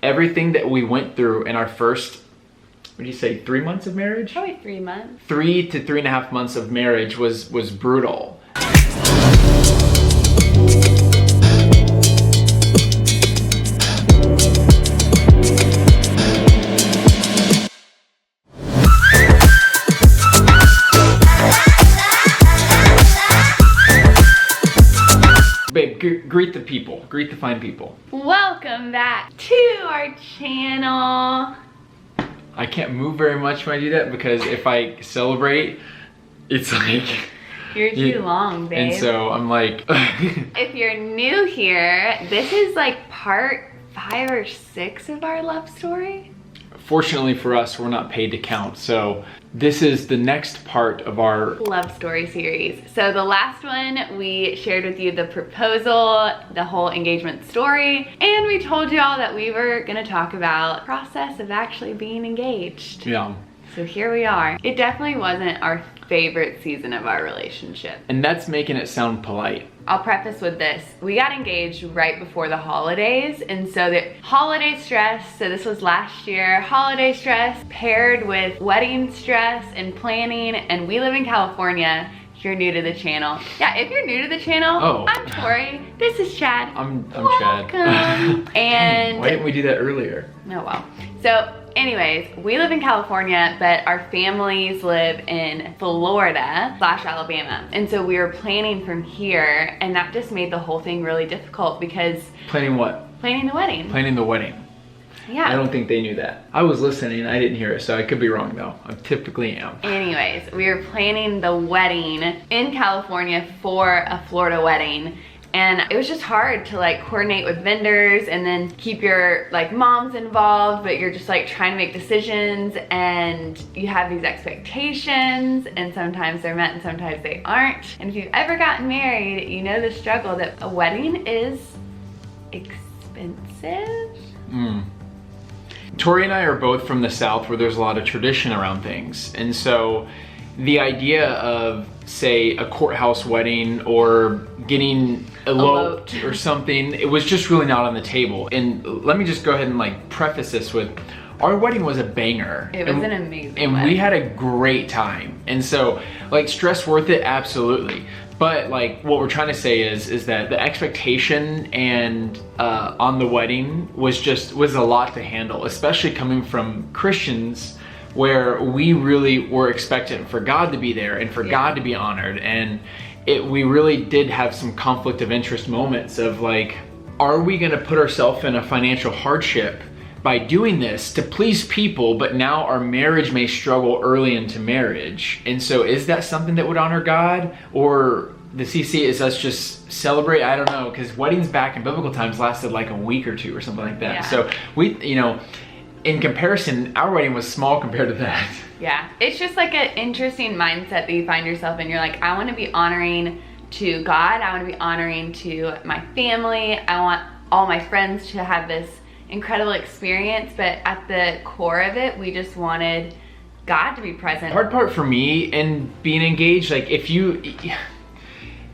everything that we went through in our first, what do you say, 3 months of marriage? Probably 3 months. 3 to 3.5 months of marriage was brutal. Babe, greet the people. Greet the fine people. Welcome back to our channel. I can't move very much when I do that because if I celebrate, it's like... You're too long, babe. And so I'm like... If you're new here, this is like part 5 or 6 of our love story. Fortunately for us, we're not paid to count, so this is the next part of our love story series. So the last one, we shared with you the proposal, the whole engagement story, and we told you all that we were gonna talk about the process of actually being engaged. Yeah. So here we are. It definitely wasn't our favorite season of our relationship. And that's making it sound polite. I'll preface with this. We got engaged right before the holidays, and so the holiday stress, so this was last year, holiday stress paired with wedding stress and planning, and we live in California. If you're new to the channel. Yeah, if you're new to the channel, I'm Tori. This is Chad. I'm Welcome. Chad. And why didn't we do that earlier? Oh well. So anyways, we live in California, but our families live in Florida/Alabama. And so we were planning from here, and that just made the whole thing really difficult because... Planning what? Planning the wedding. Planning the wedding. Yeah. I don't think they knew that. I was listening, I didn't hear it, so I could be wrong though. I typically am. Anyways, we were planning the wedding in California for a Florida wedding. And it was just hard to like coordinate with vendors and then keep your like moms involved, but you're just like trying to make decisions and you have these expectations and sometimes they're met and sometimes they aren't. And if you've ever gotten married, you know the struggle that a wedding is expensive. Tori and I are both from the South where there's a lot of tradition around things. And so the idea of, say, a courthouse wedding or getting eloped or something, it was just really not on the table. And let me just go ahead and like preface this with, our wedding was a banger. It was an amazing And wedding. we had a great time. And so like stress worth it, absolutely. But like what we're trying to say is that the expectation and on the wedding was a lot to handle, especially coming from Christians where we really were expectant for God to be there and for God to be honored. And we really did have some conflict of interest moments of like, are we gonna put ourselves in a financial hardship by doing this to please people, but now our marriage may struggle early into marriage? And so is that something that would honor God? Or does he see it as us just celebrate? I don't know, because weddings back in biblical times lasted like a week or 2 or something like that. Yeah. So we, you know, in comparison, our wedding was small compared to that. Yeah, it's just like an interesting mindset that you find yourself in. You're like, I want to be honoring to God. I want to be honoring to my family. I want all my friends to have this incredible experience, but at the core of it, we just wanted God to be present. Hard part for me in being engaged, like if you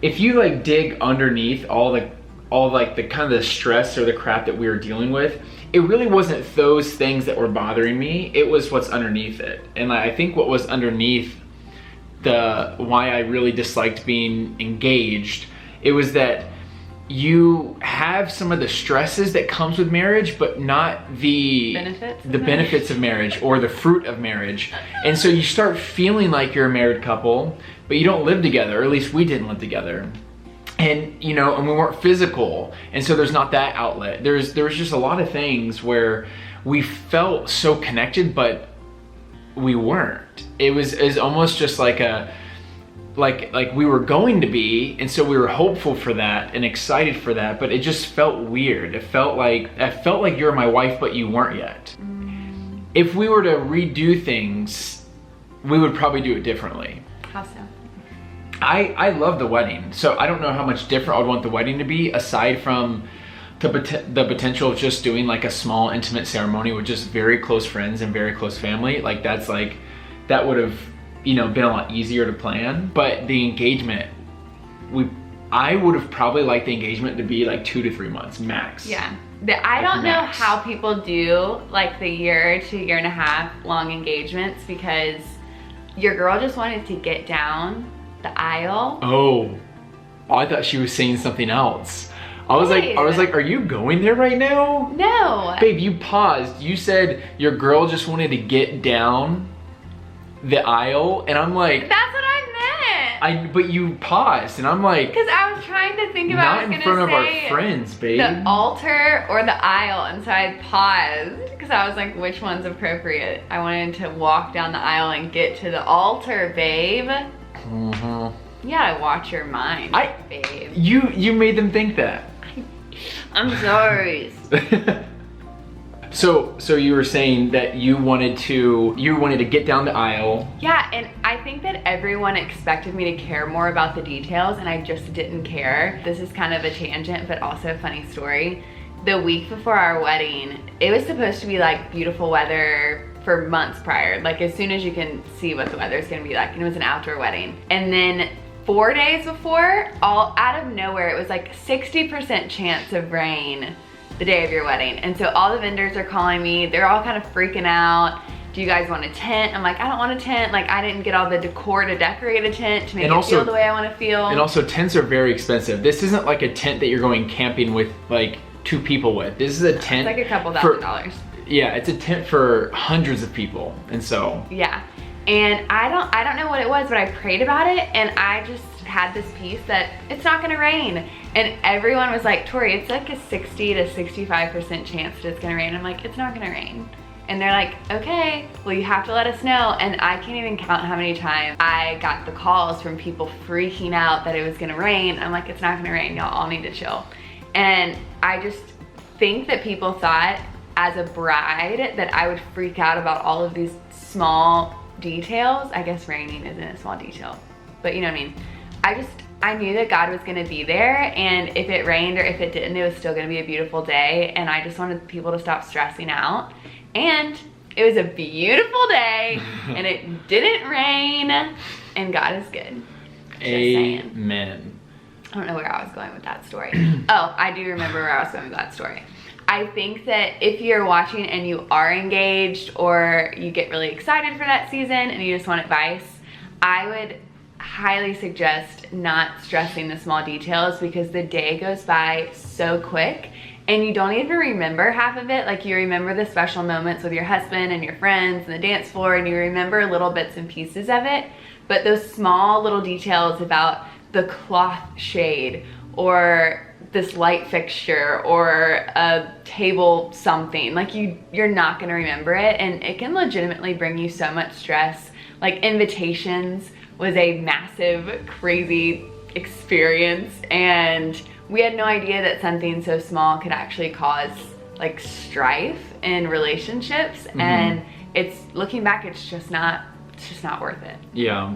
like dig underneath all the kind of the stress or the crap that we were dealing with, it really wasn't those things that were bothering me. It was what's underneath it. And I think what was underneath why I really disliked being engaged, it was that you have some of the stresses that comes with marriage, but not the benefits of marriage or the fruit of marriage. And so you start feeling like you're a married couple, but you don't live together, or at least we didn't live together. And you know, and we weren't physical, and so there's not that outlet. There was just a lot of things where we felt so connected, but we weren't. It was almost just like like we were going to be, and so we were hopeful for that and excited for that, but it just felt weird. I felt like you're my wife, but you weren't yet. If we were to redo things, we would probably do it differently. How so? I love the wedding, so I don't know how much different I'd want the wedding to be, aside from the potential of just doing like a small intimate ceremony with just very close friends and very close family. Like that would have, you know, been a lot easier to plan. But the engagement, I would have probably liked the engagement to be like 2 to 3 months max. Yeah. I don't know how people do like the year to year and a half long engagements, because your girl just wanted to get down the aisle. Oh, I thought she was saying something else. I was like, are you going there right now? No. Babe, you paused. You said your girl just wanted to get down the aisle, and I'm like, that's what I meant. But you paused, and I'm like, because I was trying to think about, not in front of our friends, babe. The altar or the aisle, and so I paused because I was like, which one's appropriate? I wanted to walk down the aisle and get to the altar, babe. Mm-hmm. You gotta watch your mind, babe. You made them think that. I'm sorry. So you were saying that you wanted to get down the aisle. Yeah, and I think that everyone expected me to care more about the details, and I just didn't care. This is kind of a tangent, but also a funny story. The week before our wedding, it was supposed to be like beautiful weather for months prior, like as soon as you can see what the weather is gonna be like, and it was an outdoor wedding. And then 4 days before, all out of nowhere, it was like 60% chance of rain the day of your wedding. And so all the vendors are calling me, they're all kind of freaking out. Do you guys want a tent? I'm like, I don't want a tent. Like, I didn't get all the decor to decorate a tent to make it feel the way I want to feel. And also, tents are very expensive. This isn't like a tent that you're going camping with like 2 people with. This is a tent. It's like a couple $1,000s. Yeah, it's a tent for hundreds of people. And so. Yeah. And I don't know what it was, but I prayed about it, and I just had this peace that it's not gonna rain. And everyone was like, Tori, it's like a 60 to 65% chance that it's gonna rain. I'm like, it's not gonna rain. And they're like, okay, well, you have to let us know. And I can't even count how many times I got the calls from people freaking out that it was gonna rain. I'm like, it's not gonna rain, y'all all need to chill. And I just think that people thought as a bride that I would freak out about all of these small details. I guess raining isn't a small detail, but you know what I mean? I knew that God was gonna be there, and if it rained or if it didn't, it was still gonna be a beautiful day, and I just wanted people to stop stressing out. And it was a beautiful day, and it didn't rain, and God is good. Just Amen. I don't know where I was going with that story. Oh, I do remember where I was going with that story. I think that if you're watching and you are engaged, or you get really excited for that season and you just want advice, I would highly suggest not stressing the small details, because the day goes by so quick and you don't even remember half of it. Like, you remember the special moments with your husband and your friends and the dance floor, and you remember little bits and pieces of it, but those small little details about the cloth shade or this light fixture or a table something, like you're not gonna remember it, and it can legitimately bring you so much stress. Like, invitations was a massive, crazy experience, and we had no idea that something so small could actually cause like strife in relationships. And it's, looking back, it's just not worth it. Yeah,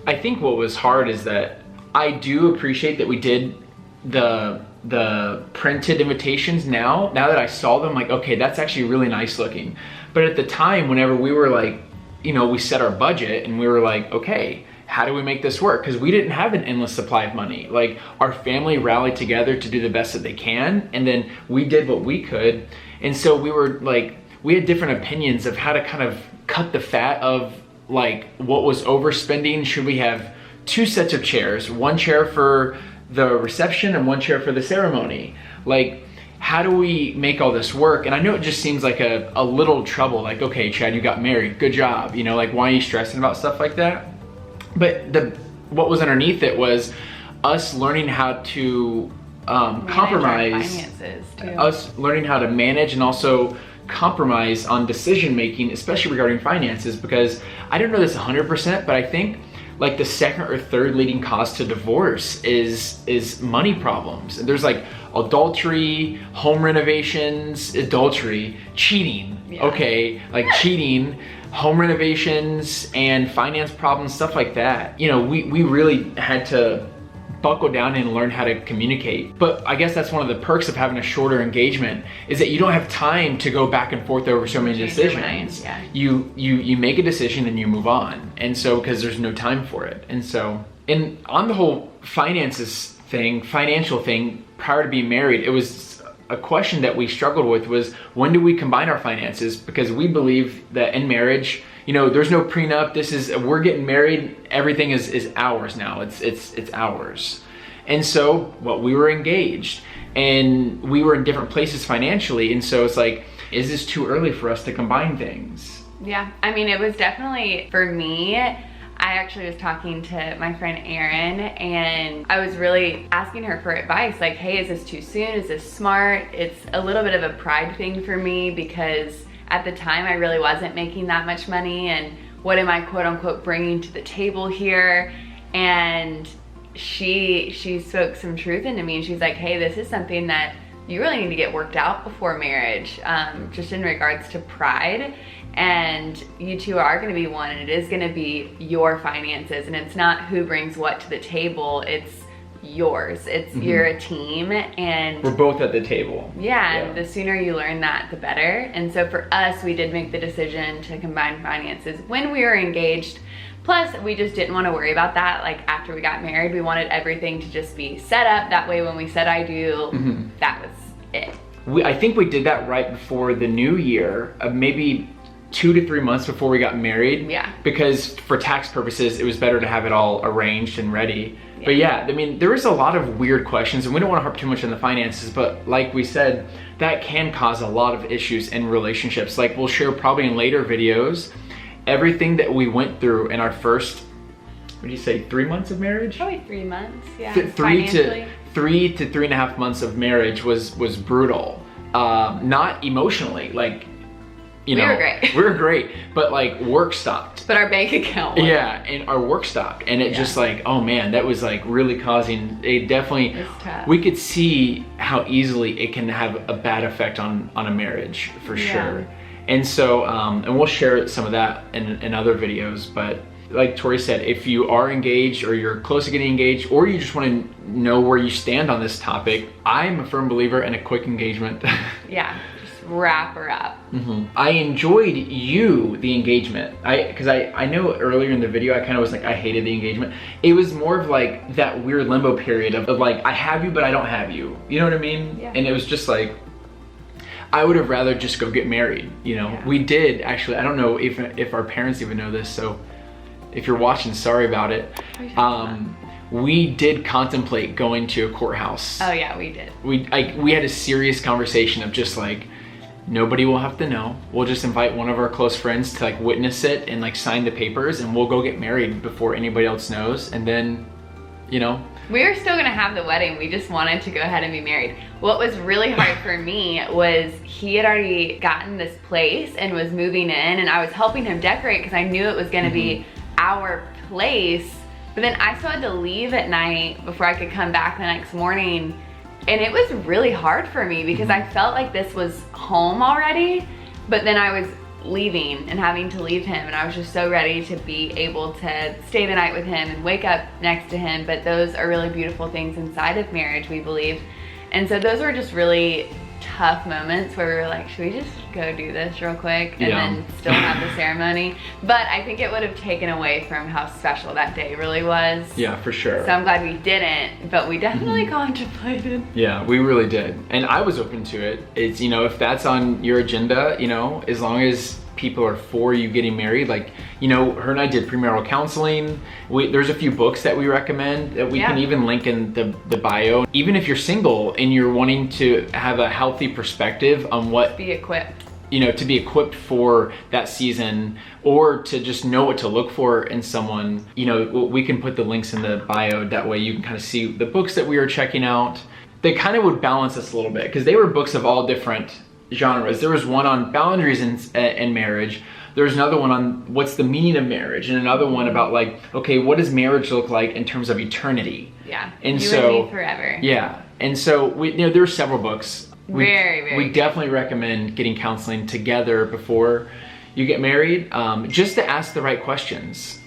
I think what was hard is that I do appreciate that we did the printed invitations now that I saw them, like, okay, that's actually really nice looking. But at the time, whenever we were like, you know, we set our budget and we were like, okay, how do we make this work? Because we didn't have an endless supply of money. Like, our family rallied together to do the best that they can, and then we did what we could. And so we were like, we had different opinions of how to kind of cut the fat of like what was overspending. Should we have 2 sets of chairs, 1 chair for the reception and 1 chair for the ceremony? Like, how do we make all this work? And I know it just seems like a little trouble, like, okay, Chad, you got married, good job, you know, like, why are you stressing about stuff like that? But what was underneath it was us learning how to compromise, finances too. Us learning how to manage and also compromise on decision making, especially regarding finances, because I don't know this 100%, but I think like the second or third leading cause to divorce is money problems. And there's like adultery, home renovations, cheating. Yeah. Okay, like cheating, home renovations, and finance problems, stuff like that. You know, we really had to buckle down and learn how to communicate. But I guess that's one of the perks of having a shorter engagement, is that you don't have time to go back and forth over so many decisions. Yeah. You make a decision and you move on. And so, because there's no time for it. And so, on the whole finances thing, financial thing, prior to being married, it was a question that we struggled with was, when do we combine our finances? Because we believe that in marriage, you know, there's no prenup. We're getting married. Everything is ours now. It's ours. And so, we were engaged and we were in different places financially. And so it's like, is this too early for us to combine things? Yeah, I mean, it was definitely, for me, I actually was talking to my friend Erin, and I was really asking her for advice, like, hey, is this too soon? Is this smart? It's a little bit of a pride thing for me, because at the time I really wasn't making that much money, and what am I quote unquote bringing to the table here? And she spoke some truth into me, and she's like, hey, this is something that you really need to get worked out before marriage, just in regards to pride. And you two are gonna be one, and it is gonna be your finances, and it's not who brings what to the table, it's yours. It's you're a team, and we're both at the table. Yeah, the sooner you learn that, the better. And so for us, we did make the decision to combine finances when we were engaged. Plus, we just didn't want to worry about that. Like, after we got married, we wanted everything to just be set up. That way, when we said I do, that was it. I think we did that right before the new year, maybe 2 to 3 months before we got married. Yeah. Because for tax purposes, it was better to have it all arranged and ready. Yeah. But yeah, I mean, there was a lot of weird questions, and we don't want to harp too much on the finances, but like we said, that can cause a lot of issues in relationships. Like, we'll share probably in later videos, everything that we went through in our first, what do you say, 3 months of marriage? Probably 3 months, yeah. 3 to 3.5 months of marriage was brutal. Not emotionally, like, you know, we were great. We were great, but like, work stopped. But our bank account wasn't. Yeah, and our work stopped, and it just like, oh man, that was like really causing, it definitely, it's tough. We could see how easily it can have a bad effect on a marriage, for sure. And so, and we'll share some of that in other videos, but like Tori said, if you are engaged, or you're close to getting engaged, or you just want to know where you stand on this topic, I'm a firm believer in a quick engagement. Yeah, just wrap her up. I enjoyed the engagement. Because I know earlier in the video, I kind of was like, I hated the engagement. It was more of like that weird limbo period of like, I have you, but I don't have you. You know what I mean? Yeah. And it was just like, I would have rather just go get married, you know? Yeah. We did, actually, I don't know if our parents even know this, so if you're watching, sorry about it. We did contemplate going to a courthouse. Oh yeah, we did. We had a serious conversation of just like, nobody will have to know. We'll just invite one of our close friends to like witness it and like sign the papers, and we'll go get married before anybody else knows. And then, you know. We were still gonna have the wedding. We just wanted to go ahead and be married. What was really hard for me was he had already gotten this place and was moving in, and I was helping him decorate because I knew it was gonna be our place. But then I still had to leave at night before I could come back the next morning. And it was really hard for me because I felt like this was home already, but then I was leaving and having to leave him, and I was just so ready to be able to stay the night with him and wake up next to him. But those are really beautiful things inside of marriage, we believe. And so those were just really tough moments where we were like, should we just go do this real quick and then still have the ceremony? But I think it would have taken away from how special that day really was. Yeah, for sure. So I'm glad we didn't, but we definitely contemplated. Yeah, we really did. And I was open to it. It's, you know, if that's on your agenda, you know, as long as people are for you getting married, like, you know, her and I did premarital counseling. There's a few books that we recommend that we can even link in the bio. Even if you're single and you're wanting to have a healthy perspective on what, be equipped, you know, to be equipped for that season, or to just know what to look for in someone, you know, we can put the links in the bio. That way you can kind of see the books that we were checking out. They kind of would balance us a little bit because they were books of all different genres. There was one on boundaries in marriage. There's another one on what's the meaning of marriage, and another one about like, okay, what does marriage look like in terms of eternity? Yeah, and you so and me forever. Yeah, and so you know, there are several books. Very we definitely recommend getting counseling together before you get married, just to ask the right questions.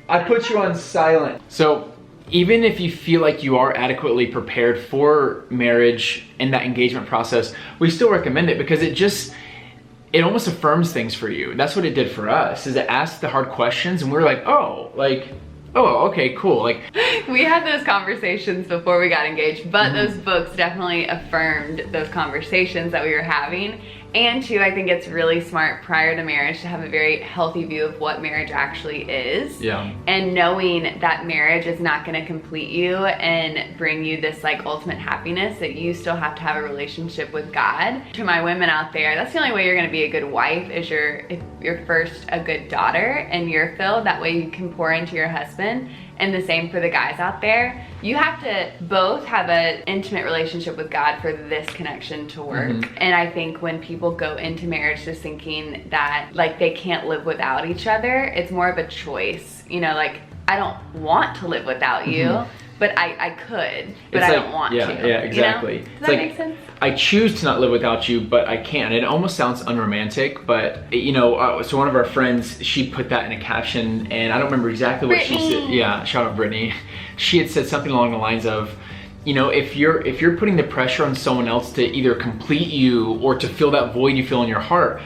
I put you on silent. So even if you feel like you are adequately prepared for marriage and that engagement process, we still recommend it because it almost affirms things for you. That's what it did for us, is it asked the hard questions, and we were like, oh, like, Oh, okay, cool. Like, We had those conversations before we got engaged, but those books definitely affirmed those conversations that we were having. And two, I think it's really smart prior to marriage to have a very healthy view of what marriage actually is. Yeah. And knowing that marriage is not going to complete you and bring you this like ultimate happiness, that you still have to have a relationship with God. To my women out there, that's the only way you're going to be a good wife is if you're first a good daughter and you're filled. That way you can pour into your husband. And the same for the guys out there. You have to both have an intimate relationship with God for this connection to work. And I think when people go into marriage just thinking that like they can't live without each other, it's more of a choice. You know, like I don't want to live without you, but I could, but I don't want to. Yeah, exactly. You know? Does that make sense? I choose to not live without you, but I can. It almost sounds unromantic, but you know, so one of our friends, she put that in a caption, and I don't remember exactly what she said. Yeah, shout out Brittany. She had said something along the lines of, you know, if you're putting the pressure on someone else to either complete you or to fill that void you feel in your heart,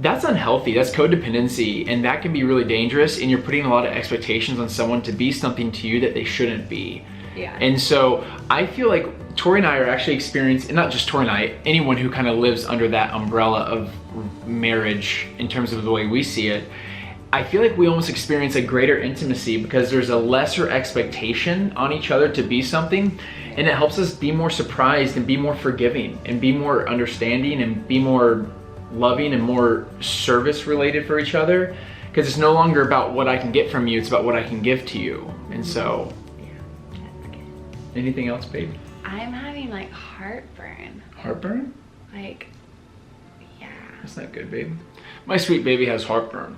that's unhealthy. That's codependency, and that can be really dangerous, and you're putting a lot of expectations on someone to be something to you that they shouldn't be. Yeah. And so I feel like Tori and I are actually experiencing, not just Tori and I, anyone who kind of lives under that umbrella of marriage in terms of the way we see it, I feel like we almost experience a greater intimacy because there's a lesser expectation on each other to be something, and it helps us be more surprised and be more forgiving and be more understanding and be more loving and more service related for each other, because it's no longer about what I can get from you, it's about what I can give to you. And so, anything else, babe? I'm having like heartburn. Heartburn? Like, yeah. That's not good, babe. My sweet baby has heartburn.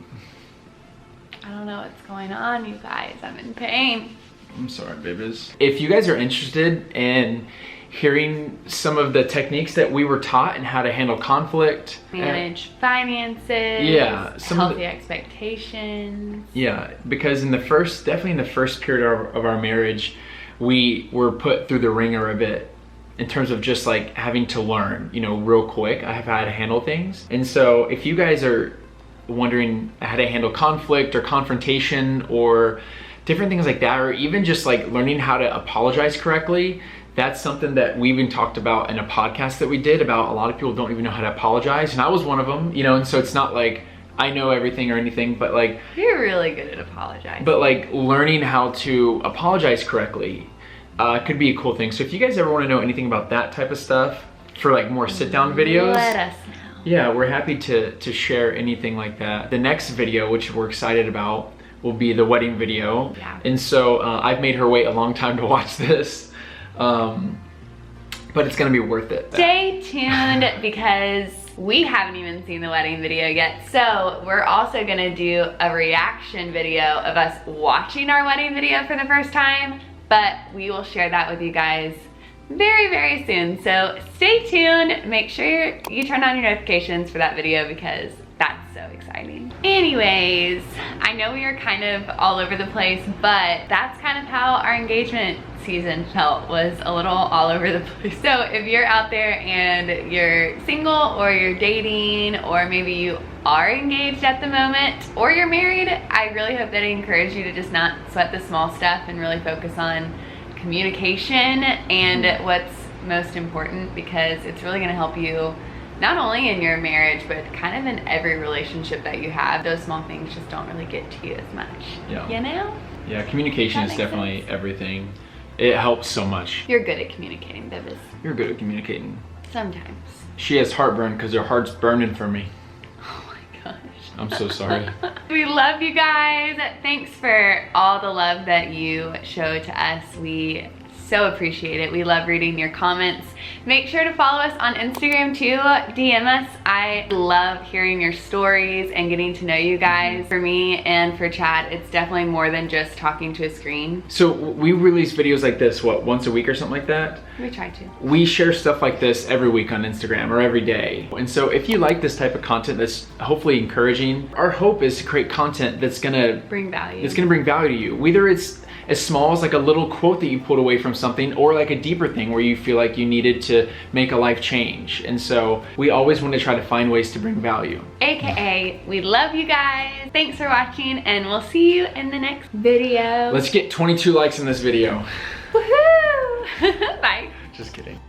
I don't know what's going on, you guys. I'm in pain. I'm sorry, babies. If you guys are interested in hearing some of the techniques that we were taught and how to handle conflict, manage finances, yeah, healthy expectations. Yeah, because definitely in the first period of our marriage, we were put through the ringer a bit in terms of just like having to learn, you know, real quick. I have had to handle things. And so if you guys are wondering how to handle conflict or confrontation or different things like that, or even just like learning how to apologize correctly, that's something that we even talked about in a podcast that we did about a lot of people don't even know how to apologize. And I was one of them, you know, and so it's not like I know everything or anything, but like you're really good at apologizing. But like learning how to apologize correctly could be a cool thing. So if you guys ever want to know anything about that type of stuff for like more sit-down videos, let us know. Yeah, we're happy to share anything like that. The next video, which we're excited about, will be the wedding video. Yeah. And so I've made her wait a long time to watch this, but it's gonna be worth it. Stay tuned because we haven't even seen the wedding video yet. So we're also gonna do a reaction video of us watching our wedding video for the first time, but we will share that with you guys very, very soon. So stay tuned. Make sure you turn on your notifications for that video because that's so exciting. Anyways, I know we are kind of all over the place, but that's kind of how our engagement season felt, was a little all over the place. So if you're out there and you're single or you're dating, or maybe you are engaged at the moment, or you're married, I really hope that I encourage you to just not sweat the small stuff and really focus on communication and what's most important, because it's really gonna help you not only in your marriage, but kind of in every relationship that you have. Those small things just don't really get to you as much. Yeah. You know? Yeah, communication is definitely everything. It helps so much. You're good at communicating, Bibis. You're good at communicating. Sometimes. She has heartburn because her heart's burning for me. Oh my gosh. I'm so sorry. We love you guys. Thanks for all the love that you show to us. We so appreciate it. We love reading your comments. Make sure to follow us on Instagram too. DM us. I love hearing your stories and getting to know you guys. For me and for Chad, it's definitely more than just talking to a screen. So we release videos like this, what, once a week or something like that? We try to. We share stuff like this every week on Instagram or every day. And so if you like this type of content that's hopefully encouraging, our hope is to create content that's gonna bring value. It's gonna bring value to you. Whether it's as small as like a little quote that you pulled away from something, or like a deeper thing where you feel like you needed to make a life change. And so we always want to try to find ways to bring value. AKA, we love you guys. Thanks for watching, and we'll see you in the next video. Let's get 22 likes in this video. Woohoo! Bye. Just kidding.